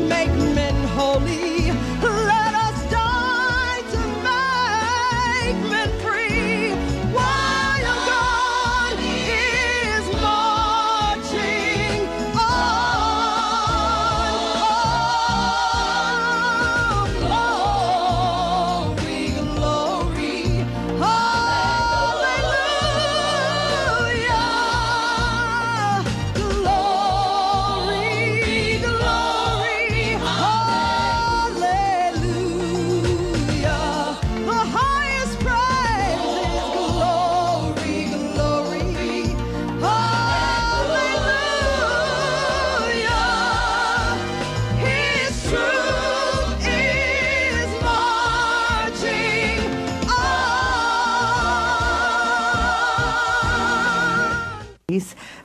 make men holy. Let us die to make men free. While God is marching on. Oh, glory, glory, hallelujah. Glory, glory, hallelujah. The highest praise is glory, glory, hallelujah. His truth is marching on.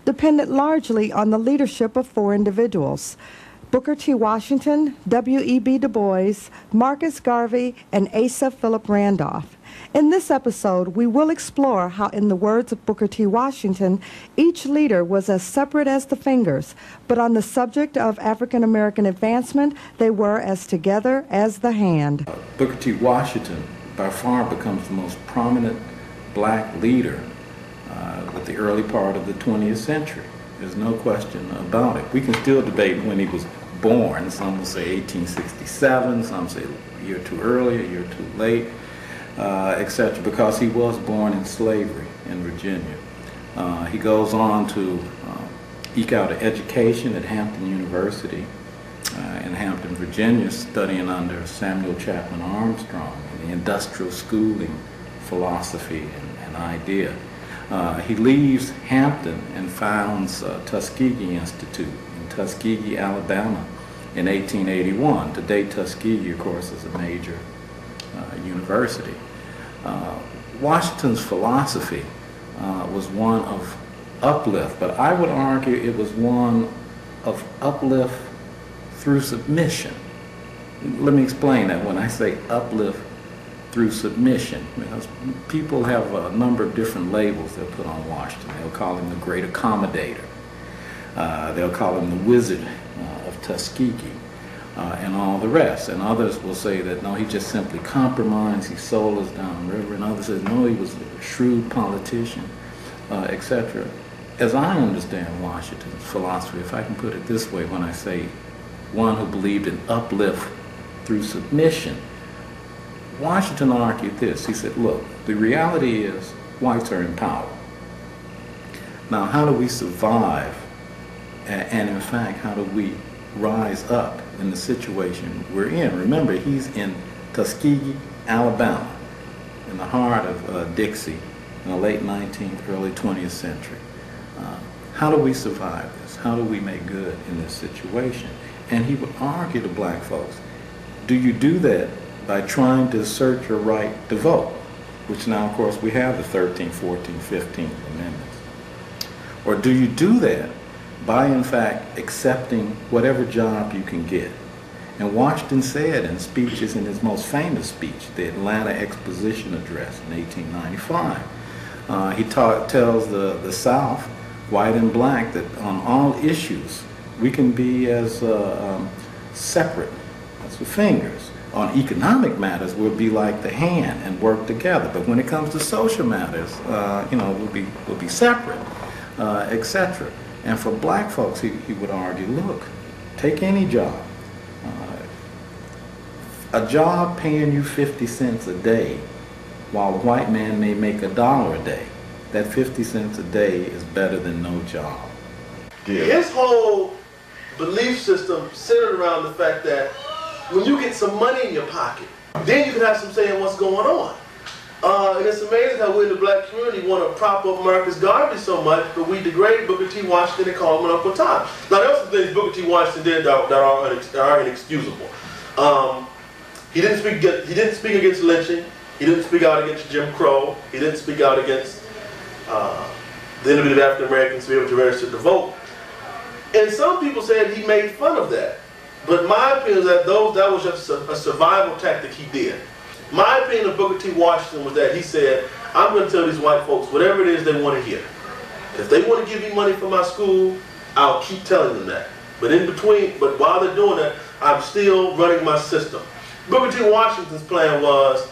Depended largely on the leadership of four individuals: Booker T. Washington, W.E.B. Du Bois, Marcus Garvey, and Asa Philip Randolph. In this episode, we will explore how, in the words of Booker T. Washington, each leader was as separate as the fingers, but on the subject of African American advancement, they were as together as the hand. Booker T. Washington by far becomes the most prominent black leader with the early part of the 20th century. There's no question about it. We can still debate when he was born. Some will say 1867, some say a year too early, a year too late, etc., because he was born in slavery in Virginia. He goes on to eke out an education at Hampton University in Hampton, Virginia, studying under Samuel Chapman Armstrong in the industrial schooling philosophy and idea. He leaves Hampton and founds Tuskegee Institute in Tuskegee, Alabama in 1881. Today, Tuskegee, of course, is a major university. Washington's philosophy was one of uplift, but I would argue it was one of uplift through submission. Let me explain that when I say uplift through submission, because people have a number of different labels they'll put on Washington. They'll call him the great accommodator. They'll call him the wizard of Tuskegee, and all the rest. And others will say that, no, he just simply compromised, he sold us downriver. And others say, no, he was a shrewd politician, etc. As I understand Washington's philosophy, if I can put it this way, when I say one who believed in uplift through submission, Washington argued this. He said, look, the reality is whites are in power. Now, how do we survive? And in fact, how do we rise up in the situation we're in? Remember, he's in Tuskegee, Alabama, in the heart of Dixie in the late 19th, early 20th century. How do we survive this? How do we make good in this situation? And he would argue to black folks, do you do that by trying to assert your right to vote, which now, of course, we have the 13th, 14th, 15th Amendments? Or do you do that by, in fact, accepting whatever job you can get? And Washington said in speeches, in his most famous speech, the Atlanta Exposition Address in 1895, he tells the South, white and black, that on all issues we can be as separate as the fingers. On economic matters, we'll be like the hand and work together. But when it comes to social matters, we'll be separate, etc. And for black folks, he would argue, look, take any job. A job paying you 50 cents a day, while a white man may make $1 a day. That 50 cents a day is better than no job. His whole belief system centered around the fact that when you get some money in your pocket, then you can have some say in what's going on. And it's amazing how we in the black community want to prop up Marcus Garvey so much, but we degrade Booker T. Washington and call him an Uncle Tom. Now, there are some things Booker T. Washington did that are inexcusable. He didn't speak against lynching. He didn't speak out against Jim Crow. He didn't speak out against the inability of African Americans to be able to register to vote. And some people said he made fun of that. But my opinion is that that was just a survival tactic he did. My opinion of Booker T. Washington was that he said, I'm going to tell these white folks whatever it is they want to hear. If they want to give me money for my school, I'll keep telling them that. But while they're doing that, I'm still running my system. Booker T. Washington's plan was,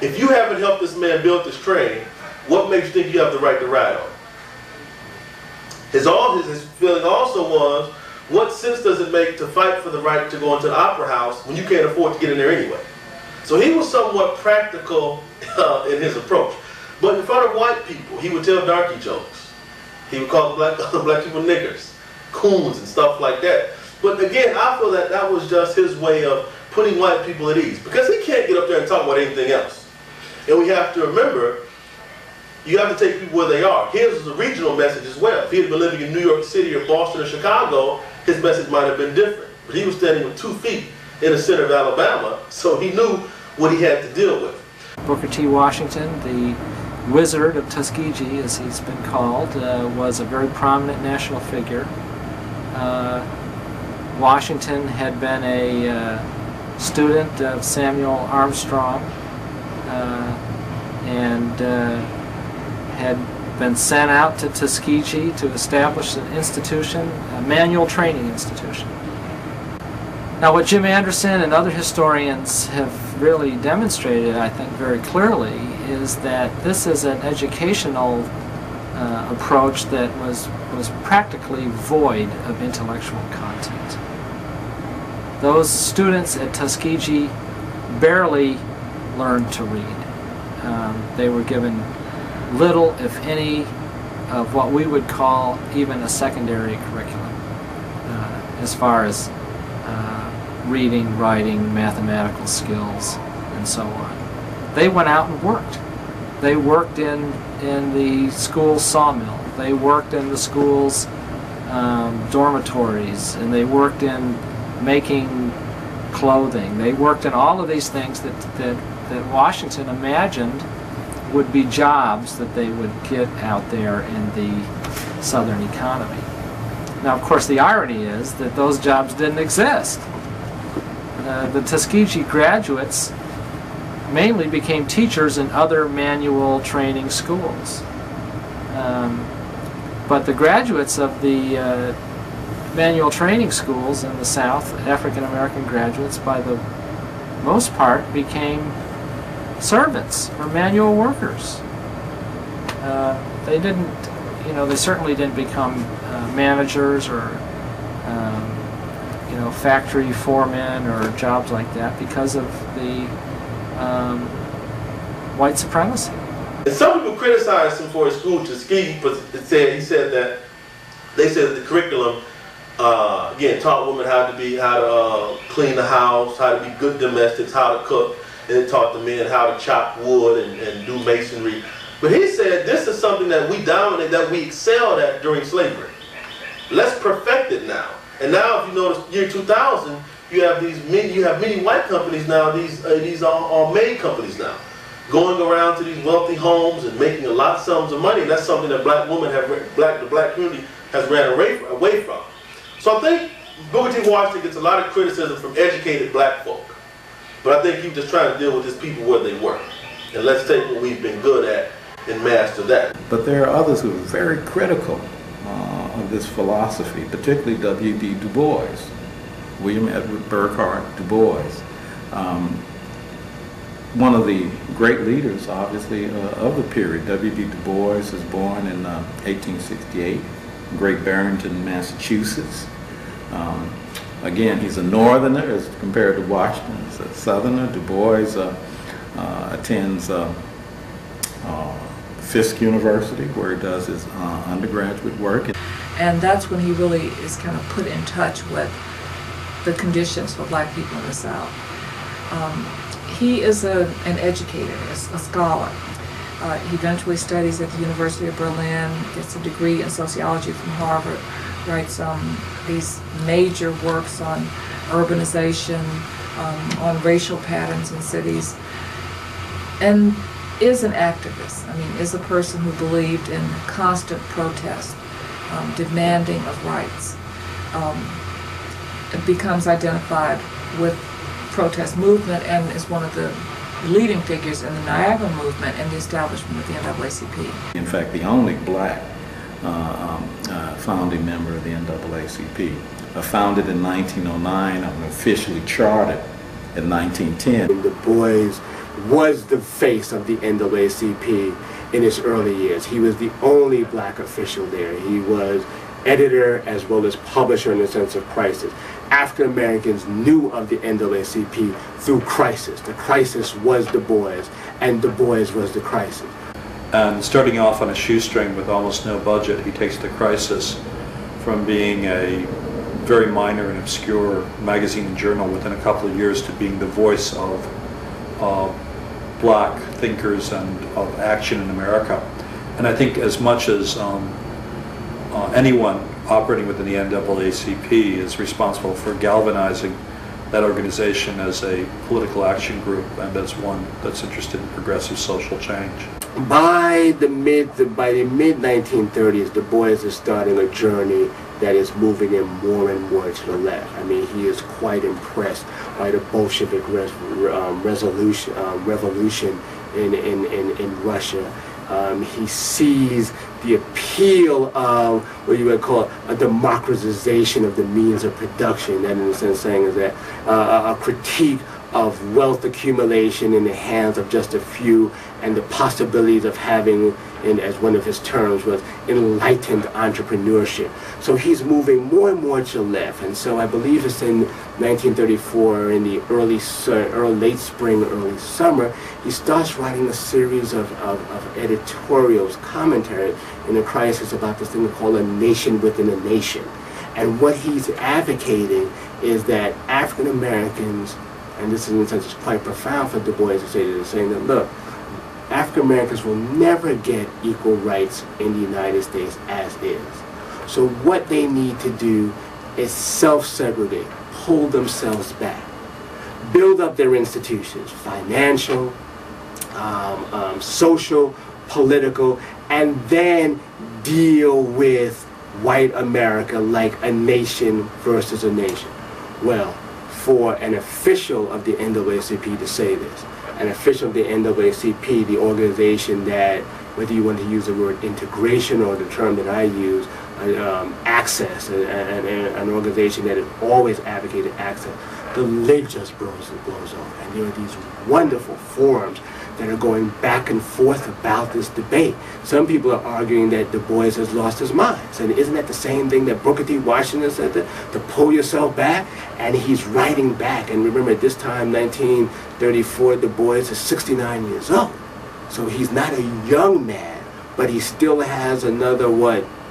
if you haven't helped this man build this train, what makes you think you have the right to ride on it? His feeling also was, what sense does it make to fight for the right to go into the opera house when you can't afford to get in there anyway? So he was somewhat practical in his approach. But in front of white people, he would tell darky jokes. He would call black people niggers, coons, and stuff like that. But again, I feel that that was just his way of putting white people at ease, because he can't get up there and talk about anything else. And we have to remember, you have to take people where they are. His was a regional message as well. If he had been living in New York City or Boston or Chicago, his message might have been different. But he was standing with 2 feet in the center of Alabama, so he knew what he had to deal with. Booker T. Washington, the Wizard of Tuskegee, as he's been called, was a very prominent national figure. Washington had been a student of Samuel Armstrong and had been sent out to Tuskegee to establish an institution, a manual training institution. Now, what Jim Anderson and other historians have really demonstrated, I think, very clearly, is that this is an educational approach that was practically void of intellectual content. Those students at Tuskegee barely learned to read. They were given little, if any, of what we would call even a secondary curriculum, as far as reading, writing, mathematical skills, and so on. They went out and worked. They worked in the school sawmill. They worked in the school's dormitories, and they worked in making clothing. They worked in all of these things that Washington imagined would be jobs that they would get out there in the Southern economy. Now, of course, the irony is that those jobs didn't exist. The Tuskegee graduates mainly became teachers in other manual training schools. But the graduates of the manual training schools in the South, African American graduates, by the most part, became servants or manual workers. They didn't, they certainly didn't become managers or factory foremen or jobs like that because of the white supremacy. And some people criticized him for his school, Tuskegee, but he said that the curriculum again taught women how to clean the house, how to be good domestics, how to cook, and it taught the men how to chop wood and do masonry. But he said this is something that we dominate, that we excelled at during slavery. Let's perfect it now. And now, if you notice, year 2000, you have many white companies now. These are made companies now, going around to these wealthy homes and making a lot of sums of money. And that's something that the black community has ran away from. So I think Booker T. Washington gets a lot of criticism from educated black folk. But I think he was just trying to deal with his people where they were. And let's take what we've been good at and master that. But there are others who are very critical of this philosophy, particularly W.E.B. Du Bois, William Edward Burghardt Du Bois. One of the great leaders, obviously, of the period. W.E.B. Du Bois was born in 1868 in Great Barrington, Massachusetts. Again, he's a northerner as compared to Washington. He's a southerner. Du Bois attends Fisk University, where he does his undergraduate work. And that's when he really is kind of put in touch with the conditions for black people in the South. He is an educator, a scholar. He eventually studies at the University of Berlin, gets a degree in sociology from Harvard, writes these major works on urbanization, on racial patterns in cities, and is an activist. I mean, is a person who believed in constant protest, demanding of rights. It becomes identified with protest movement and is one of the leading figures in the Niagara movement and the establishment of the NAACP. In fact, the only black founding member of the NAACP. founded in 1909 and officially chartered in 1910. And Du Bois was the face of the NAACP in its early years. He was the only black official there. He was editor as well as publisher in the sense of Crisis. African Americans knew of the NAACP through Crisis. The Crisis was Du Bois, and Du Bois was the Crisis. And starting off on a shoestring with almost no budget, he takes the Crisis from being a very minor and obscure magazine and journal within a couple of years to being the voice of black thinkers and of action in America. And I think as much as anyone operating within the NAACP is responsible for galvanizing that organization as a political action group and as one that's interested in progressive social change. By the mid 1930s, Du Bois is starting a journey that is moving him more and more to the left. I mean, he is quite impressed by the Bolshevik revolution in Russia. He sees the appeal of what you would call a democratization of the means of production. That, in a sense, saying is that a critique of wealth accumulation in the hands of just a few, and the possibilities of having, and as one of his terms was, enlightened entrepreneurship. So he's moving more and more to the left, and so I believe it's in 1934, in the late spring, early summer, he starts writing a series of editorials, commentary in the Crisis about this thing called a nation within a nation. And what he's advocating is that African Americans, and this in a sense is quite profound for Du Bois to say this, saying that, look, African Americans will never get equal rights in the United States as is. So what they need to do is self-segregate, pull themselves back, build up their institutions, financial, social, political, and then deal with white America like a nation versus a nation. Well, for an official of the NAACP to say this, an official of the NAACP, the organization that, whether you want to use the word integration or the term that I use, access, an organization that has always advocated access, the lid just blows off. And there are these wonderful forums that are going back and forth about this debate. Some people are arguing that Du Bois has lost his mind. And isn't that the same thing that Booker T. Washington said, to pull yourself back? And he's writing back. And remember, at this time, 1934, Du Bois is 69 years old. So he's not a young man, but he still has another,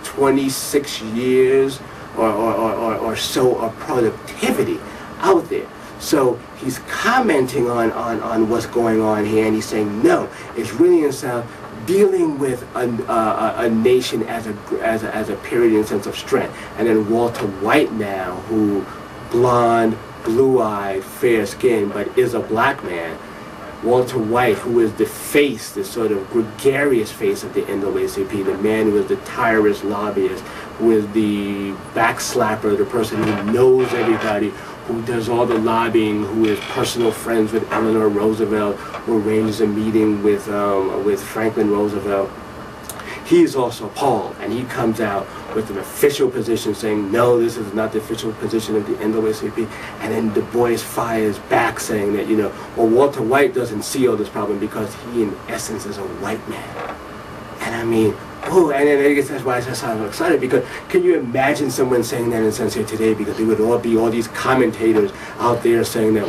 26 years or so of productivity out there. So he's commenting on what's going on here, and he's saying, no, it's really in South dealing with a nation as a period in sense of strength. And then Walter White now, who blonde, blue-eyed, fair-skinned, but is a black man. Walter White, who is the face, the sort of gregarious face of the NAACP, the man who is the tireless lobbyist, who is the backslapper, the person who knows everybody, who does all the lobbying, who is personal friends with Eleanor Roosevelt, who arranges a meeting with Franklin Roosevelt. He is also appalled, and he comes out with an official position saying, no, this is not the official position of the NAACP. And then Du Bois fires back saying that, well, Walter White doesn't see all this problem because he, in essence, is a white man. And I mean, oh, and then I guess that's why I sound excited, because can you imagine someone saying that in a sense here today? Because there would all be all these commentators out there saying that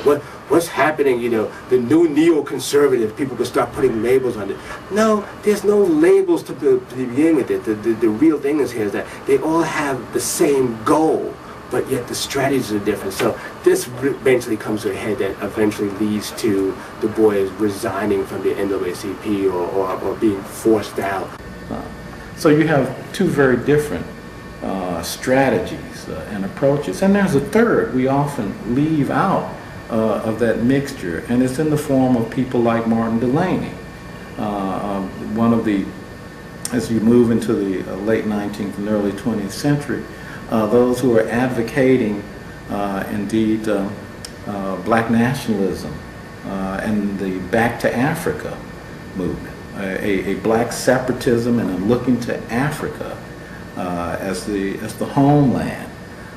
what's happening, the new neoconservative, people could start putting labels on it. No, there's no labels to begin with it. The real thing is here is that they all have the same goal, but yet the strategies are different. So this eventually comes to a head that eventually leads to Du Bois resigning from the NAACP or being forced out. So you have two very different strategies and approaches. And there's a third we often leave out of that mixture, and it's in the form of people like Martin Delany. One of the, as you move into the late 19th and early 20th century, those who are advocating indeed black nationalism and the Back to Africa movement. A black separatism and a looking to Africa as the homeland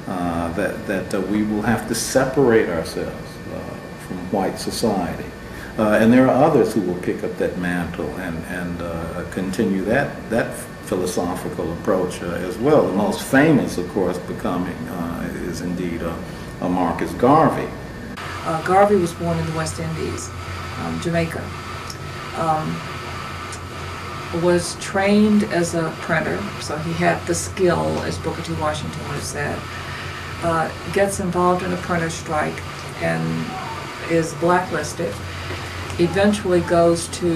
that we will have to separate ourselves from white society. And there are others who will pick up that mantle and continue that philosophical approach as well. The most famous, of course, becoming is indeed Marcus Garvey. Garvey was born in the West Indies, Jamaica. Was trained as a printer, so he had the skill, as Booker T. Washington would have said. Gets involved in a printer's strike and is blacklisted. Eventually goes to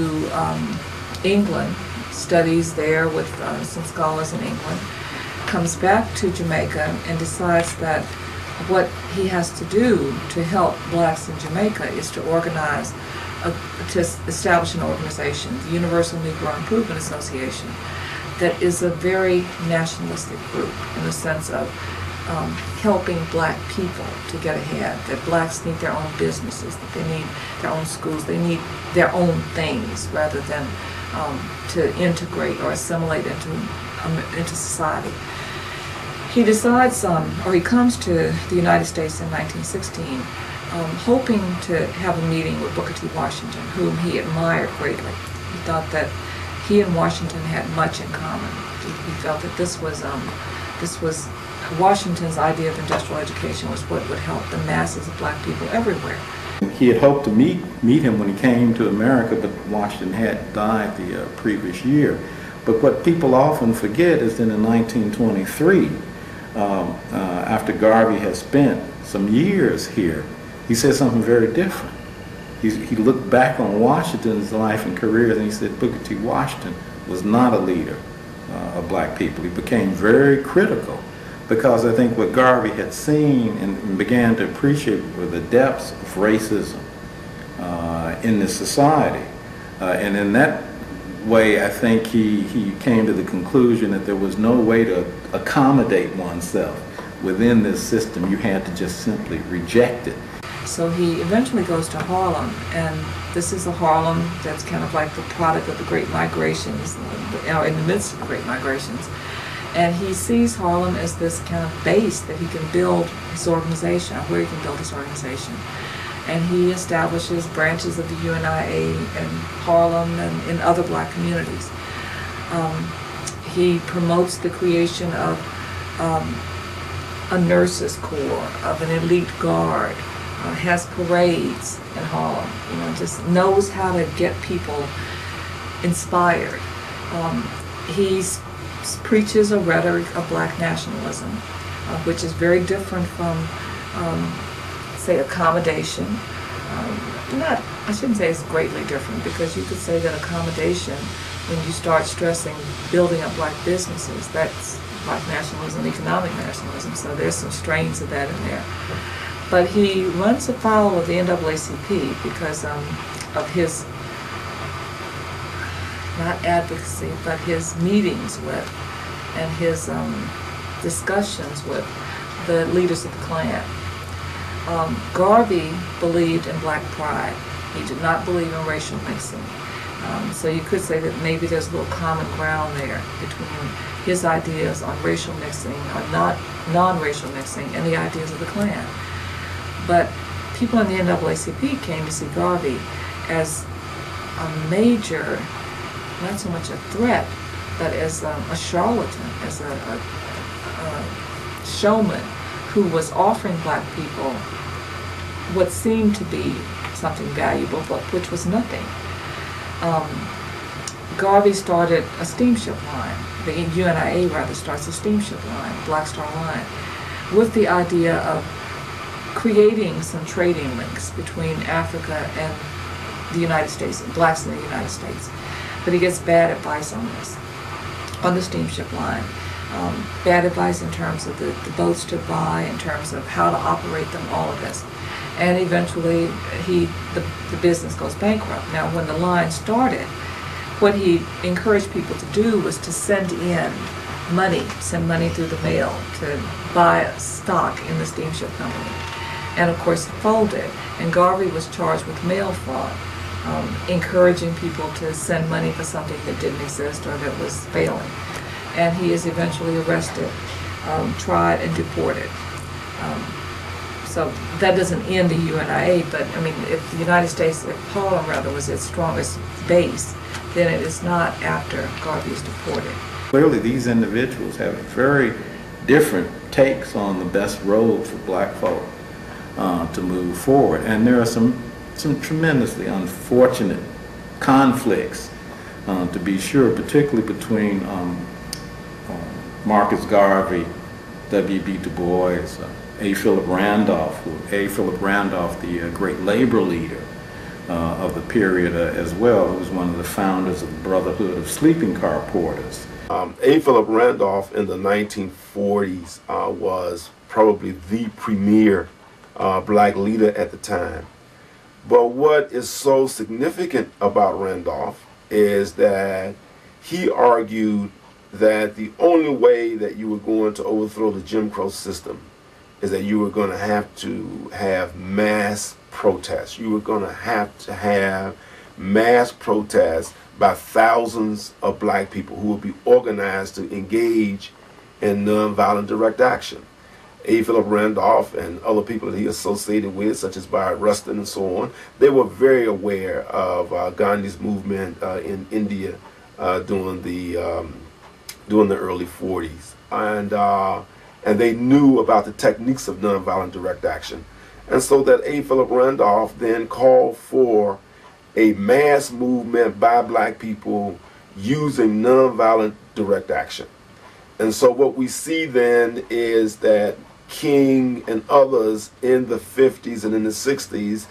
England, studies there with some scholars in England, comes back to Jamaica and decides that what he has to do to help blacks in Jamaica is to organize, to establish an organization, the Universal Negro Improvement Association, that is a very nationalistic group in the sense of helping black people to get ahead, that blacks need their own businesses, that they need their own schools, they need their own things rather than to integrate or assimilate into society. He decides, or he comes to the United States in 1916, hoping to have a meeting with Booker T. Washington, whom he admired greatly. He thought that he and Washington had much in common. He felt that this was Washington's idea of industrial education was what would help the masses of black people everywhere. He had hoped to meet him when he came to America, but Washington had died the previous year. But what people often forget is that in 1923, after Garvey had spent some years here, he said something very different. He looked back on Washington's life and career and he said Booker T. Washington was not a leader of black people. He became very critical because I think what Garvey had seen and began to appreciate were the depths of racism in this society. And in that way, I think he came to the conclusion that there was no way to accommodate oneself within this system. You had to just simply reject it. So he eventually goes to Harlem, and this is a Harlem that's kind of like the product of the Great Migrations, in the midst of the Great Migrations. And he sees Harlem as this kind of base that he can build his organization, or where he can build his organization. And he establishes branches of the UNIA in Harlem and in other black communities. He promotes the creation of a nurses corps, of an elite guard, has parades in Harlem, just knows how to get people inspired. He preaches a rhetoric of black nationalism, which is very different from, say, accommodation. I shouldn't say it's greatly different, because you could say that accommodation, when you start stressing building up black businesses, that's black nationalism, economic nationalism, so there's some strains of that in there. But he runs afoul of the NAACP because of his, not advocacy, but his meetings with and his discussions with the leaders of the Klan. Garvey believed in black pride. He did not believe in racial mixing. So you could say that maybe there's a little common ground there between his ideas on racial mixing or not non-racial mixing and the ideas of the Klan. But people in the NAACP came to see Garvey as a major, not so much a threat, but as a charlatan, as a showman who was offering black people what seemed to be something valuable, but which was nothing. Garvey started a steamship line. The UNIA rather starts a steamship line, Black Star Line, with the idea of creating some trading links between Africa and the United States, blacks in the United States. But he gets bad advice on this, on the steamship line. Bad advice in terms of the boats to buy, in terms of how to operate them, all of this. And eventually the business goes bankrupt. Now when the line started, what he encouraged people to do was to send money through the mail to buy stock in the steamship company. And of course it folded, and Garvey was charged with mail fraud, encouraging people to send money for something that didn't exist or that was failing. And he is eventually arrested, tried, and deported. So that doesn't end the UNIA, but I mean, if the United States, if Harlem rather was its strongest base, then it is not after Garvey is deported. Clearly, these individuals have very different takes on the best road for black folk to move forward. And there are some tremendously unfortunate conflicts, to be sure, particularly between Marcus Garvey, W.E.B. Du Bois, A. Philip Randolph, the great labor leader of the period as well, who was one of the founders of the Brotherhood of Sleeping Car Porters. A. Philip Randolph in the 1940s was probably the premier black leader at the time. But what is so significant about Randolph is that he argued that the only way that you were going to overthrow the Jim Crow system is that you were going to have mass protests. You were going to have mass protests by thousands of black people who would be organized to engage in nonviolent direct action. A. Philip Randolph and other people that he associated with, such as Bayard Rustin and so on, they were very aware of Gandhi's movement in India during the early 40s, and they knew about the techniques of nonviolent direct action, and so that A. Philip Randolph then called for a mass movement by black people using nonviolent direct action. And so what we see then is that King and others in the 50s and in the 60s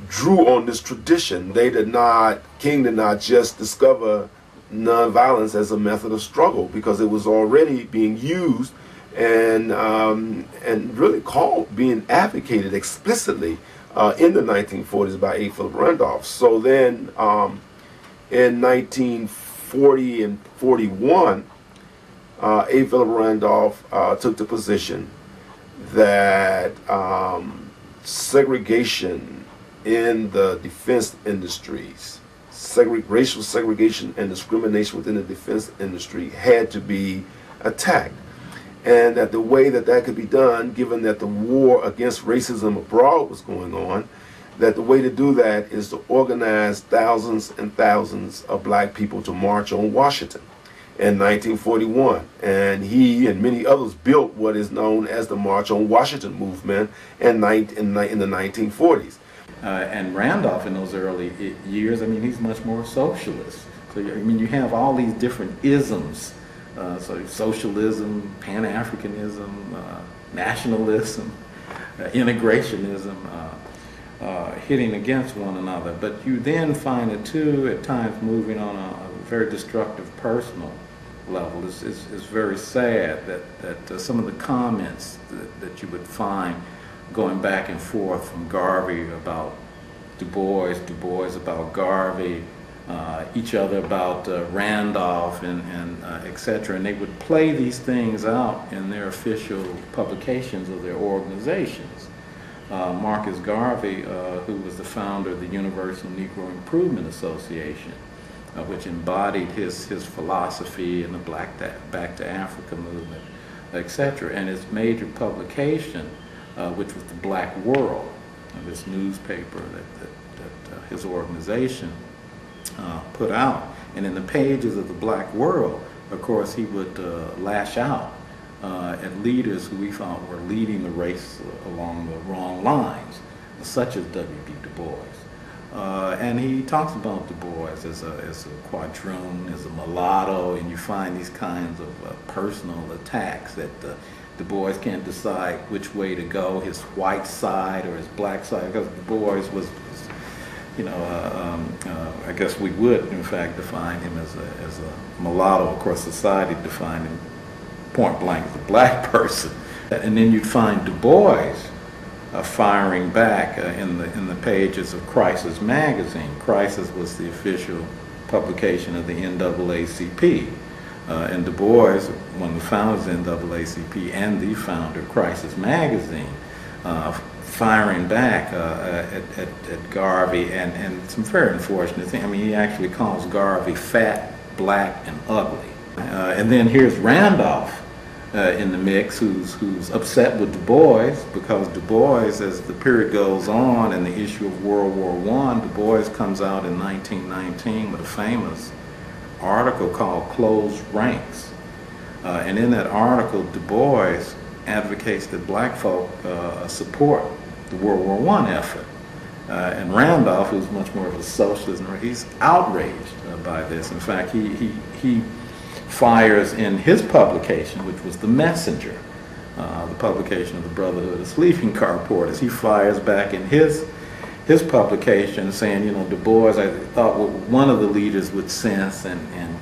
drew on this tradition. King did not just discover nonviolence as a method of struggle, because it was already being used and really being advocated explicitly in the 1940s by A. Philip Randolph. So then in 1940 and 41, A. Philip Randolph took the position that segregation in the defense industries, racial segregation and discrimination within the defense industry had to be attacked. And that the way that could be done, given that the war against racism abroad was going on, that the way to do that is to organize thousands and thousands of black people to march on Washington in 1941. And he and many others built what is known as the March on Washington movement in the 1940s. And Randolph in those early years, I mean, he's much more socialist. So, I mean, you have all these different isms. So socialism, Pan-Africanism, nationalism, integrationism, hitting against one another. But you then find it too, at times, moving on a very destructive personal level. It's very sad that some of the comments that you would find going back and forth from Garvey about Du Bois about Garvey, each other about Randolph and etc. And they would play these things out in their official publications of their organizations. Marcus Garvey, who was the founder of the Universal Negro Improvement Association, which embodied his philosophy in the Back to Africa movement, etc. And his major publication, which was the Black World, this newspaper that his organization put out. And in the pages of the Black World, of course, he would lash out at leaders who we thought were leading the race along the wrong lines, such as W.E.B. Du Bois. And he talks about Du Bois as a quadroon, as a mulatto, and you find these kinds of personal attacks that Du Bois can't decide which way to go, his white side or his black side, because Du Bois was I guess we would, in fact, define him as a mulatto. Of course, society defined him point blank as a black person. And then you'd find Du Bois firing back in the pages of Crisis magazine. Crisis was the official publication of the NAACP. And Du Bois, one of the founders of the NAACP and the founder of Crisis magazine, firing back at Garvey and some very unfortunate things. I mean, he actually calls Garvey fat, black, and ugly. And then here's Randolph in the mix who's upset with Du Bois, because Du Bois, as the period goes on and the issue of World War I, Du Bois comes out in 1919 with a famous article called Closed Ranks. And in that article, Du Bois advocates that black folk support the World War I effort. And Randolph, who's much more of a socialist, he's outraged by this. In fact, he fires in his publication, which was The Messenger, the publication of the Brotherhood of Sleeping Car Porters. He fires back in his publication saying, you know, Du Bois, I thought one of the leaders with sense, and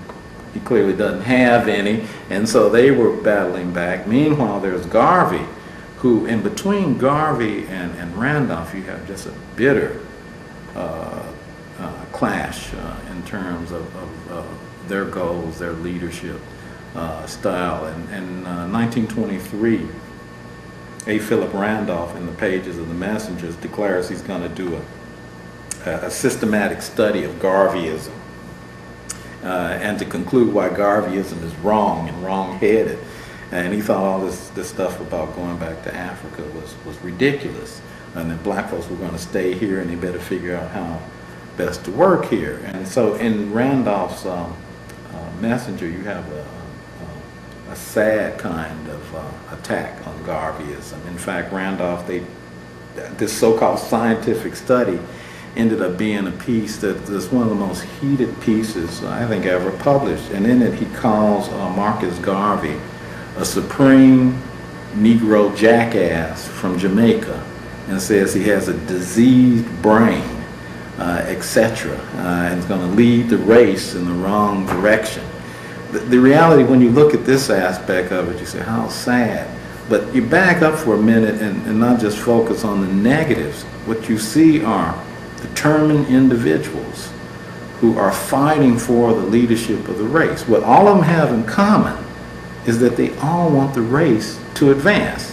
he clearly doesn't have any, and so they were battling back. Meanwhile, there's Garvey, who, in between Garvey and Randolph, you have just a bitter clash in terms of their goals, their leadership style. And in 1923, A. Philip Randolph, in the pages of the Messengers, declares he's going to do a systematic study of Garveyism and to conclude why Garveyism is wrong and wrong-headed. And he thought all this stuff about going back to Africa was ridiculous, and that black folks were going to stay here and they better figure out how best to work here. And so in Randolph's Messenger, you have a sad kind of attack on Garveyism. In fact, Randolph, this so-called scientific study ended up being a piece that's one of the most heated pieces I think ever published. And in it, he calls Marcus Garvey a supreme Negro jackass from Jamaica, and says he has a diseased brain, etc., and is going to lead the race in the wrong direction. The reality, when you look at this aspect of it, you say, how sad. But you back up for a minute and not just focus on the negatives. What you see are determined individuals who are fighting for the leadership of the race. What all of them have in common is that they all want the race to advance.